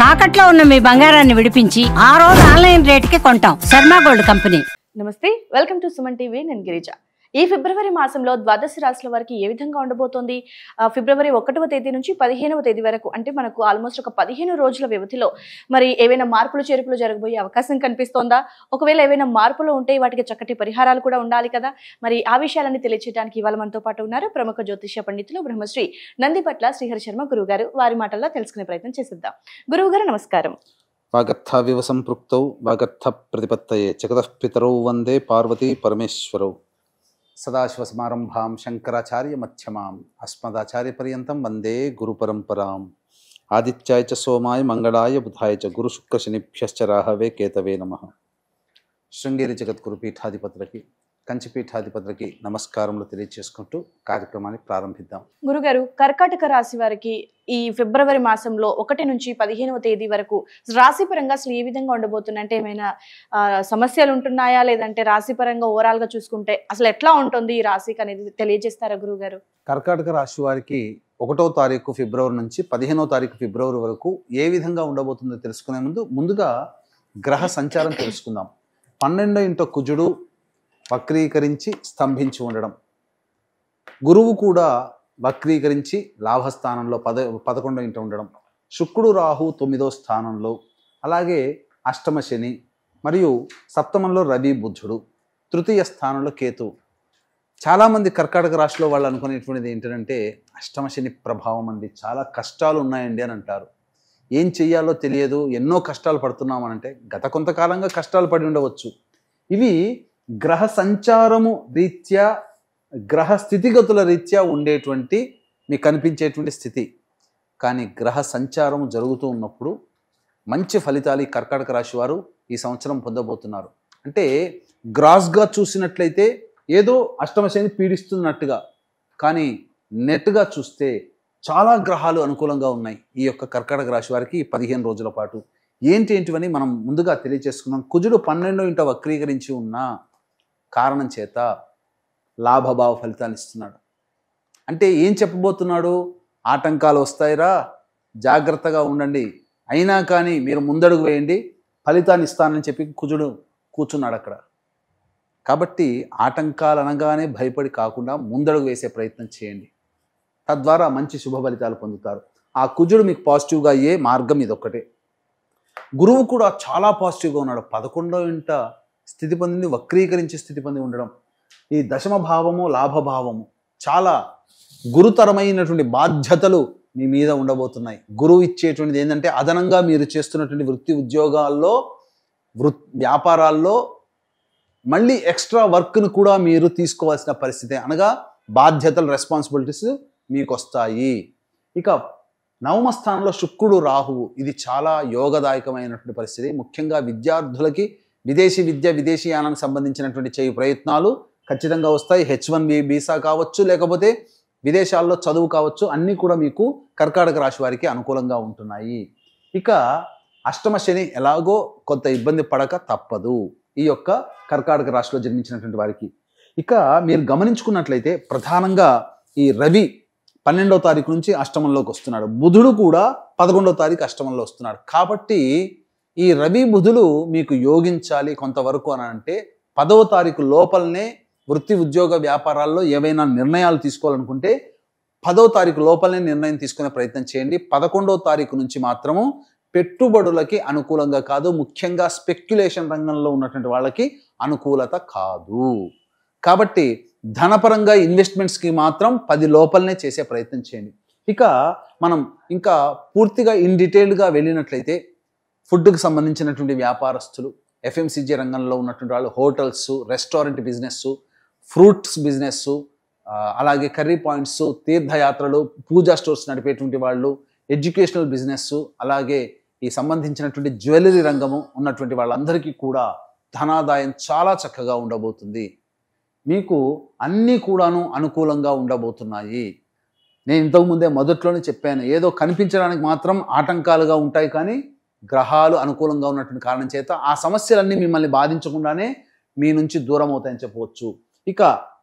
తాకట్లో ఉన్న మీ బంగారాన్ని విడిపించి ఆ రోజు ఆన్లైన్ రేటుకి కొంటాం. Sharma gold company. నమస్తే, వెల్కమ్ టు సుమన్ టీవీ. నేను గిరిజ. ఈ ఫిబ్రవరి మాసంలో ద్వాదశ రాశుల వారికి ఏ విధంగా ఉండబోతోంది? ఫిబ్రవరి 1వ తేదీ నుంచి 15వ తేదీ వరకు, అంటే మనకు ఆల్మోస్ట్ ఒక 15 రోజుల వ్యవధిలో మరి ఏవైనా మార్పులు చేర్పులు జరగబోయే అవకాశం కనిపిస్తోందా? ఒకవేళ ఏవైనా మార్పులు ఉంటే వాటికి చక్కటి పరిహారాలు కూడా ఉండాలి కదా. మరి ఆ విషయాలన్నీ తెలియచేయడానికి ఇవాళ మనతో పాటు ఉన్నారు ప్రముఖ జ్యోతిష్య పండితులు బ్రహ్మశ్రీ నందిపట్ల శ్రీహరి శర్మ గురువు గారు. వారి మాటల్లో తెలుసుకునే ప్రయత్నం చేసిద్దాం. గురువు గారు నమస్కారం. వాగర్థావివ సంపృక్తౌ వాగర్థ ప్రతిపత్తయే జగతః పితరౌ వందే పార్వతీ పరమేశ్వరౌ. సదాశివసమారంభాం శంకరాచార్య మధ్యమాం అస్మదాచార్య పర్యంతం వందే గురు పరంపరాం. ఆదిత్యాయ చ సోమాయ మంగళాయ బుధాయ చ గురు శుక్ర శనిభ్యశ్చ రాహవే కేతవే నమః. శృంగేరి జగద్గురు పీఠాధిపతులకి, కంచి పీఠాధిపతులకి నమస్కారములు తెలియజేసుకుంటూ కార్యక్రమాన్ని ప్రారంభిద్దాం. గురుగారు, కర్కాటక రాశి వారికి ఈ ఫిబ్రవరి మాసంలో 1 నుంచి 15వ తేదీ వరకు రాశి పరంగా అసలు ఏ విధంగా ఉండబోతుంది? అంటే ఏమైనా సమస్యలు ఉంటున్నాయా, లేదంటే రాశి పరంగా ఓవరాల్ గా చూసుకుంటే అసలు ఎట్లా ఉంటుంది ఈ రాశికి అనేది తెలియజేస్తారా గురువు గారు? కర్కాటక రాశి వారికి 1వ తారీఖు ఫిబ్రవరి నుంచి 15వ తారీఖు ఫిబ్రవరి వరకు ఏ విధంగా ఉండబోతుందో తెలుసుకునే ముందుగా గ్రహ సంచారం తెలుసుకుందాం. 12వ ఇంట కుజుడు వక్రీకరించి స్తంభించి ఉండడం, గురువు కూడా వక్రీకరించి లాభస్థానంలో 11వ ఇంట ఉండడం, శుక్రుడు రాహు 9వ స్థానంలో, అలాగే అష్టమ శని మరియు సప్తమంలో రవి బుద్ధుడు, తృతీయ స్థానంలో కేతు. చాలామంది కర్కాటక రాశిలో వాళ్ళు అనుకునేటువంటిది ఏంటంటే అష్టమ శని ప్రభావం అండి, చాలా కష్టాలు ఉన్నాయండి అని అంటారు. ఏం చెయ్యాలో తెలియదు, ఎన్నో కష్టాలు పడుతున్నామనంటే గత కొంతకాలంగా కష్టాలు పడి ఉండవచ్చు. ఇవి గ్రహ సంచారము రీత్యా, గ్రహ స్థితిగతుల రీత్యా ఉండేటువంటి మీకు కనిపించేటువంటి స్థితి. కానీ గ్రహ సంచారం జరుగుతూ ఉన్నప్పుడు మంచి ఫలితాలు ఈ కర్కాటక రాశి వారు ఈ సంవత్సరం పొందబోతున్నారు. అంటే గ్రాస్గా చూసినట్లయితే ఏదో అష్టమ శని పీడిస్తున్నట్టుగా, కానీ నెట్గా చూస్తే చాలా గ్రహాలు అనుకూలంగా ఉన్నాయి ఈ యొక్క కర్కాటక రాశి వారికి 15 రోజుల పాటు. ఏంటివని మనం ముందుగా తెలియజేసుకున్నాం. కుజుడు 12వ ఇంట వక్రీకరించి ఉన్న కారణం చేత లాభభావ ఫలితాలు ఇస్తున్నాడు. అంటే ఏం చెప్పబోతున్నాడు? ఆటంకాలు వస్తాయిరా, జాగ్రత్తగా ఉండండి, అయినా కానీ మీరు ముందడుగు వేయండి, ఫలితాన్ని ఇస్తానని చెప్పి కుజుడు కూర్చున్నాడు అక్కడ. కాబట్టి ఆటంకాలు అనగానే భయపడి కాకుండా ముందడుగు వేసే ప్రయత్నం చేయండి, తద్వారా మంచి శుభ ఫలితాలు పొందుతారు. ఆ కుజుడు మీకు పాజిటివ్గా అయ్యే మార్గం ఇదొక్కటే. గురువు కూడా చాలా పాజిటివ్గా ఉన్నాడు. 11వ ఇంట స్థితి పొందింది, వక్రీకరించి స్థితి పొంది ఉండడం. ఈ దశమ భావము లాభభావము చాలా గురుతరమైనటువంటి బాధ్యతలు మీ మీద ఉండబోతున్నాయి. గురువు ఇచ్చేటువంటిది ఏంటంటే అదనంగా మీరు చేస్తున్నటువంటి వృత్తి ఉద్యోగాల్లో, వ్యాపారాల్లో మళ్ళీ ఎక్స్ట్రా వర్క్ను కూడా మీరు తీసుకోవాల్సిన పరిస్థితి, అనగా బాధ్యతలు, రెస్పాన్సిబిలిటీస్ మీకు వస్తాయి. ఇక 9వ స్థానంలో శుక్రుడు రాహువు, ఇది చాలా యోగదాయకమైనటువంటి పరిస్థితి. ముఖ్యంగా విద్యార్థులకి విదేశీ విద్య, విదేశీయానానికి సంబంధించినటువంటి చేయి ప్రయత్నాలు ఖచ్చితంగా వస్తాయి. H1B వీసా కావచ్చు, లేకపోతే విదేశాల్లో చదువు కావచ్చు, అన్నీ కూడా మీకు కర్కాటక రాశి వారికి అనుకూలంగా ఉంటున్నాయి. ఇక అష్టమ శని ఎలాగో కొంత ఇబ్బంది పడక తప్పదు ఈ యొక్క కర్కాటక రాశిలో జన్మించినటువంటి వారికి. ఇక మీరు గమనించుకున్నట్లయితే ప్రధానంగా ఈ రవి 12వ తారీఖు నుంచి అష్టమంలోకి వస్తున్నాడు, బుధుడు కూడా 11వ తారీఖు అష్టమంలో వస్తున్నాడు. కాబట్టి ఈ రవి బుధులు మీకు యోగించాలి కొంతవరకు అని అంటే 10వ తారీఖు లోపలనే వృత్తి ఉద్యోగ వ్యాపారాల్లో ఏవైనా నిర్ణయాలు తీసుకోవాలనుకుంటే 10వ తారీఖు లోపలనే నిర్ణయం తీసుకునే ప్రయత్నం చేయండి. 11వ తారీఖు నుంచి మాత్రము పెట్టుబడులకి అనుకూలంగా కాదు, ముఖ్యంగా స్పెక్యులేషన్ రంగంలో ఉన్నటువంటి వాళ్ళకి అనుకూలత కాదు. కాబట్టి ధనపరంగా ఇన్వెస్ట్మెంట్స్కి మాత్రం 10 లోపలనే చేసే ప్రయత్నం చేయండి. ఇక మనం ఇంకా పూర్తిగా ఇన్ డీటెయిల్డ్గా వెళ్ళినట్లయితే ఫుడ్కి సంబంధించినటువంటి వ్యాపారస్తులు, FMCG రంగంలో ఉన్నటువంటి వాళ్ళు, hotels, restaurant business, fruits business, అలాగే కర్రీ పాయింట్స్, తీర్థయాత్రలు, పూజా స్టోర్స్ నడిపేటువంటి వాళ్ళు, ఎడ్యుకేషనల్ బిజినెస్, అలాగే ఈ సంబంధించినటువంటి జ్యువెలరీ రంగము ఉన్నటువంటి వాళ్ళందరికీ కూడా ధనాదాయం చాలా చక్కగా ఉండబోతుంది. మీకు అన్నీ కూడాను అనుకూలంగా ఉండబోతున్నాయి. నేను ఇంతకుముందే మొదట్లోనే చెప్పాను, ఏదో కనిపించడానికి మాత్రం ఆటంకాలుగా ఉంటాయి, కానీ గ్రహాలు అనుకూలంగా ఉన్నటువంటి కారణం చేత ఆ సమస్యలన్నీ మిమ్మల్ని బాధించకుండానే మీ నుంచి దూరం అవుతాయని చెప్పవచ్చు. ఇక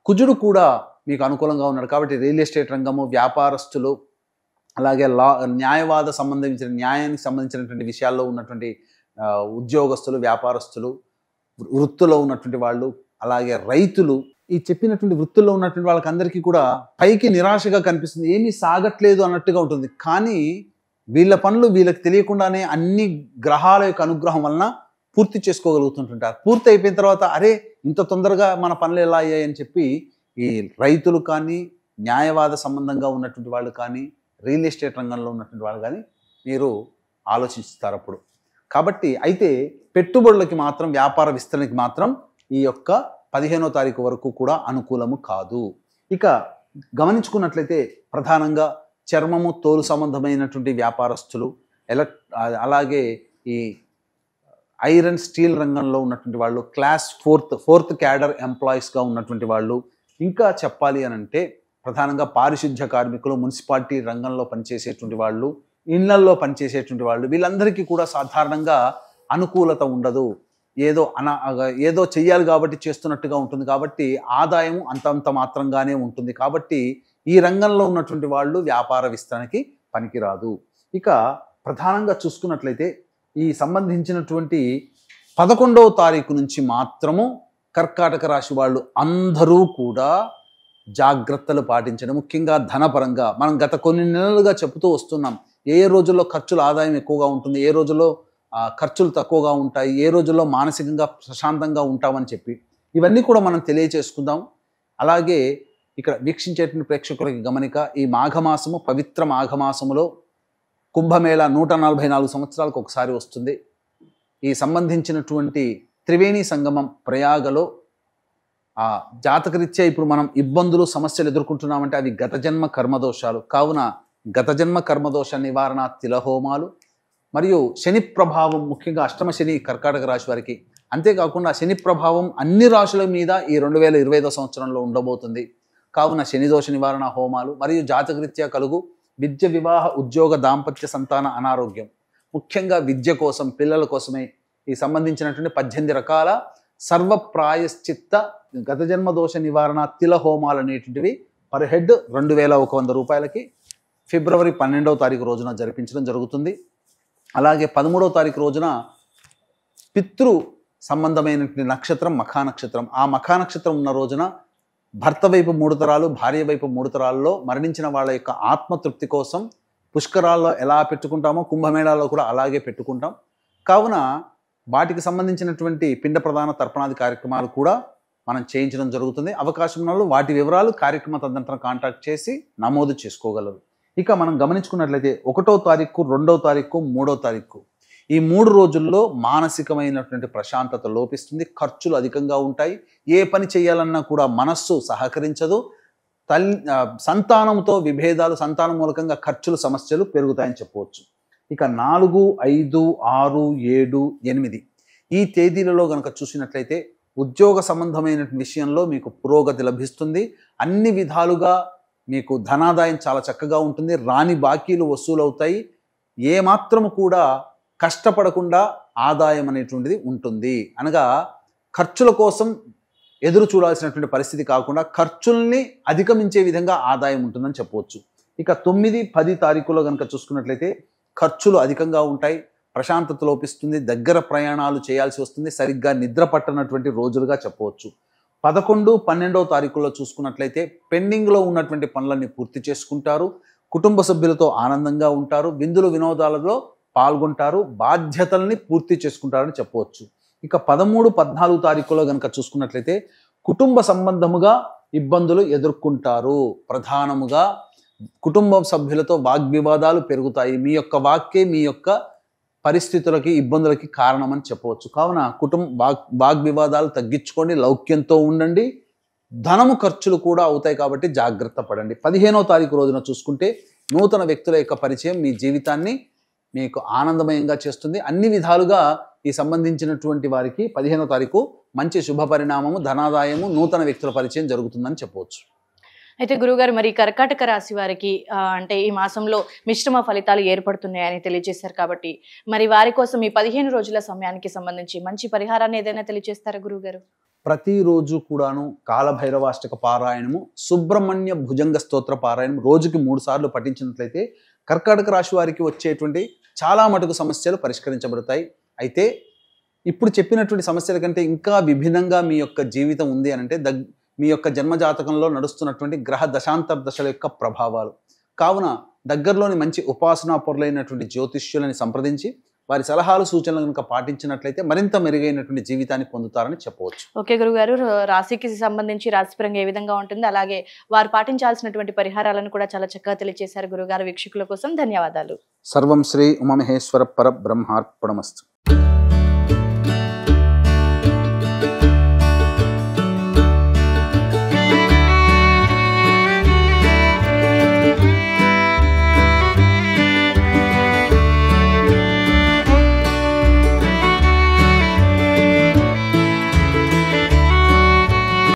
కుజుడు కూడా మీకు అనుకూలంగా ఉన్నాడు కాబట్టి రియల్ ఎస్టేట్ రంగము, వ్యాపారస్తులు, అలాగే న్యాయవాద న్యాయానికి సంబంధించినటువంటి విషయాల్లో ఉన్నటువంటి ఉద్యోగస్తులు, వ్యాపారస్తులు, వృత్తులో ఉన్నటువంటి వాళ్ళు, అలాగే రైతులు, ఈ చెప్పినటువంటి వృత్తుల్లో ఉన్నటువంటి వాళ్ళకందరికీ కూడా పైకి నిరాశగా కనిపిస్తుంది, ఏమీ సాగట్లేదు అన్నట్టుగా ఉంటుంది. కానీ వీళ్ళ పనులు వీళ్ళకి తెలియకుండానే అన్ని గ్రహాల యొక్క అనుగ్రహం వలన పూర్తి చేసుకోగలుగుతుంటుంటారు. పూర్తి అయిపోయిన తర్వాత అరే ఇంత తొందరగా మన పనులు ఎలా అయ్యాయని చెప్పి ఈ రైతులు కానీ, న్యాయవాద సంబంధంగా ఉన్నటువంటి వాళ్ళు కానీ, రియల్ ఎస్టేట్ రంగంలో ఉన్నటువంటి వాళ్ళు కానీ మీరు ఆలోచిస్తారు అప్పుడు. కాబట్టి అయితే పెట్టుబడులకి మాత్రం, వ్యాపార విస్తరణకి మాత్రం ఈ యొక్క 15వ తారీఖు వరకు కూడా అనుకూలము కాదు. ఇక గమనించుకున్నట్లయితే ప్రధానంగా చర్మము, తోలు సంబంధమైనటువంటి వ్యాపారస్తులు, అలాగే ఈ ఐరన్ స్టీల్ రంగంలో ఉన్నటువంటి వాళ్ళు, క్లాస్ ఫోర్త్ క్యాడర్ ఎంప్లాయీస్గా ఉన్నటువంటి వాళ్ళు, ఇంకా చెప్పాలి అని అంటే ప్రధానంగా పారిశుద్ధ్య కార్మికులు, మున్సిపాలిటీ రంగంలో పనిచేసేటువంటి వాళ్ళు, ఇళ్లల్లో పనిచేసేటువంటి వాళ్ళు, వీళ్ళందరికీ కూడా సాధారణంగా అనుకూలత ఉండదు. ఏదో చెయ్యాలి కాబట్టి చేస్తున్నట్టుగా ఉంటుంది. కాబట్టి ఆదాయం అంతంత మాత్రంగానే ఉంటుంది. కాబట్టి ఈ రంగంలో ఉన్నటువంటి వాళ్ళు వ్యాపార విస్తరణకి పనికిరాదు. ఇక ప్రధానంగా చూసుకున్నట్లయితే ఈ సంబంధించినటువంటి 11వ తారీఖు నుంచి మాత్రము కర్కాటక రాశి వాళ్ళు అందరూ కూడా జాగ్రత్తలు పాటించడం, ముఖ్యంగా ధనపరంగా మనం గత కొన్ని నెలలుగా చెబుతూ వస్తున్నాం. ఏ రోజుల్లో ఖర్చుల ఆదాయం ఎక్కువగా ఉంటుంది, ఏ రోజుల్లో ఖర్చులు తక్కువగా ఉంటాయి, ఏ రోజుల్లో మానసికంగా ప్రశాంతంగా ఉంటామని చెప్పి ఇవన్నీ కూడా మనం తెలియచేసుకుందాం. అలాగే ఇక్కడ వీక్షించేటువంటి ప్రేక్షకులకి గమనిక, ఈ మాఘమాసము, పవిత్ర మాఘమాసములో కుంభమేళ 144 సంవత్సరాలకు ఒకసారి వస్తుంది. ఈ సంబంధించినటువంటి త్రివేణి సంగమం ప్రయాగలో జాతకరీత్యా ఇప్పుడు మనం ఇబ్బందులు, సమస్యలు ఎదుర్కొంటున్నామంటే అవి గత జన్మ కర్మదోషాలు. కావున గత జన్మ కర్మదోష నివారణ తిలహోమాలు, మరియు శని ప్రభావం, ముఖ్యంగా అష్టమ శని కర్కాటక రాశి వారికి, అంతేకాకుండా శని ప్రభావం అన్ని రాశుల మీద ఈ 2025వ సంవత్సరంలో ఉండబోతుంది. కావున శని దోష నివారణ హోమాలు మరియు జాతకరీత్యా కలుగు విద్య, వివాహ, ఉద్యోగ, దాంపత్య, సంతాన అనారోగ్యం, ముఖ్యంగా విద్య కోసం, పిల్లల కోసమే ఈ సంబంధించినటువంటి 18 రకాల సర్వ ప్రాయశ్చిత్త గత జన్మ దోష నివారణ తిల హోమాలు అనేటువంటివి పర్ హెడ్ 2100 రూపాయలకి ఫిబ్రవరి 12వ తారీఖు రోజున జరిపించడం జరుగుతుంది. అలాగే 13వ తారీఖు రోజున పితృ సంబంధమైనటువంటి నక్షత్రం మఖా నక్షత్రం. ఆ మఖా నక్షత్రం ఉన్న రోజున భర్త వైపు 3 తరాలు, భార్య వైపు 3 తరాల్లో మరణించిన వాళ్ళ యొక్క ఆత్మతృప్తి కోసం పుష్కరాల్లో ఎలా పెట్టుకుంటామో కుంభమేళాలో కూడా అలాగే పెట్టుకుంటాం. కావున వాటికి సంబంధించినటువంటి పిండ ప్రదాన తర్పణాది కార్యక్రమాలు కూడా మనం చేయించడం జరుగుతుంది. అవకాశం ఉన్న వాళ్ళు వాటి వివరాలు కార్యక్రమ తదనంతరం కాంటాక్ట్ చేసి నమోదు చేసుకోగలరు. ఇక మనం గమనించుకున్నట్లయితే 1వ తారీఖు, 2వ తారీఖు, 3వ తారీఖు ఈ 3 రోజుల్లో మానసికమైనటువంటి ప్రశాంతత లోపిస్తుంది. ఖర్చులు అధికంగా ఉంటాయి. ఏ పని చేయాలన్నా కూడా మనస్సు సహకరించదు. సంతానంతో విభేదాలు, సంతానం మూలకంగా ఖర్చులు, సమస్యలు పెరుగుతాయని చెప్పవచ్చు. ఇక 4, 5, 6, 7, 8 ఈ తేదీలలో కనుక చూసినట్లయితే ఉద్యోగ సంబంధమైన విషయంలో మీకు పురోగతి లభిస్తుంది. అన్ని విధాలుగా మీకు ధనాదాయం చాలా చక్కగా ఉంటుంది. రాని బాకీలు వసూలవుతాయి. ఏమాత్రము కూడా కష్టపడకుండా ఆదాయం అనేటువంటిది ఉంటుంది. అనగా ఖర్చుల కోసం ఎదురు చూడాల్సినటువంటి పరిస్థితి కాకుండా ఖర్చుల్ని అధిగమించే విధంగా ఆదాయం ఉంటుందని చెప్పవచ్చు. ఇక 9, 10 తారీఖులో కనుక చూసుకున్నట్లయితే ఖర్చులు అధికంగా ఉంటాయి. ప్రశాంతత లోపిస్తుంది. దగ్గర ప్రయాణాలు చేయాల్సి వస్తుంది. సరిగ్గా నిద్ర పట్టనటువంటి రోజులుగా చెప్పవచ్చు. 11, 12వ తారీఖుల్లో చూసుకున్నట్లయితే పెండింగ్లో ఉన్నటువంటి పనులన్నీ పూర్తి చేసుకుంటారు. కుటుంబ సభ్యులతో ఆనందంగా ఉంటారు. విందులు వినోదాలలో పాల్గొంటారు. బాధ్యతల్ని పూర్తి చేసుకుంటారని చెప్పవచ్చు. ఇక 13, 14 తారీఖులో కనుక చూసుకున్నట్లయితే కుటుంబ సంబంధముగా ఇబ్బందులు ఎదుర్కొంటారు. ప్రధానముగా కుటుంబ సభ్యులతో వాగ్వివాదాలు పెరుగుతాయి. మీ యొక్క వాక్యే మీ యొక్క పరిస్థితులకి, ఇబ్బందులకి కారణమని చెప్పవచ్చు. కావున వాగ్వివాదాలు తగ్గించుకోండి. లౌక్యంతో ఉండండి. ధనము ఖర్చులు కూడా అవుతాయి కాబట్టి జాగ్రత్త పడండి. 15వ తారీఖు రోజున చూసుకుంటే నూతన వ్యక్తుల యొక్క పరిచయం మీ జీవితాన్ని మీకు ఆనందమయంగా చేస్తుంది. అన్ని విధాలుగా ఈ సంబంధించినటువంటి వారికి 15వ తారీఖు మంచి శుభ పరిణామము, ధనాదాయము, నూతన వ్యక్తుల పరిచయం జరుగుతుందని చెప్పవచ్చు. అయితే గురుగారు, మరి కర్కాటక రాశి వారికి అంటే ఈ మాసంలో మిశ్రమ ఫలితాలు ఏర్పడుతున్నాయని తెలియజేశారు కాబట్టి మరి వారి కోసం ఈ 15 రోజుల సమయానికి సంబంధించి మంచి పరిహారాన్ని ఏదైనా తెలియజేస్తారా గురుగారు? ప్రతిరోజు కూడాను కాలభైరవాష్టక పారాయణము, సుబ్రహ్మణ్య భుజంగ స్తోత్ర పారాయణం రోజుకి 3 సార్లు పఠించినట్లయితే కర్కాటక రాశి వారికి వచ్చేటువంటి చాలా మటుకు సమస్యలు పరిష్కరించబడతాయి. అయితే ఇప్పుడు చెప్పినటువంటి సమస్యల కంటే ఇంకా విభిన్నంగా మీ యొక్క జీవితం ఉంది అని అంటే మీ యొక్క జన్మజాతకంలో నడుస్తున్నటువంటి గ్రహ దశాంతర దశల యొక్క ప్రభావాలు. కావున దగ్గరలోని మంచి ఉపాసనా పొరులైనటువంటి జ్యోతిష్యులని సంప్రదించి వారి సలహాలు సూచనలు కనుక పాటించినట్లయితే మరింత మెరుగైనటువంటి జీవితాన్ని పొందుతారని చెప్పవచ్చు. ఓకే గురుగారు, రాశికి సంబంధించి రాశిపరంగా ఏ విధంగా ఉంటుంది, అలాగే వారు పాటించాల్సినటువంటి పరిహారాలను కూడా చాలా చక్కగా తెలియజేశారు గురుగారు. వీక్షకుల కోసం ధన్యవాదాలు. సర్వం శ్రీ ఉమామహేశ్వర పరబ్రహ్మార్పణమస్తు.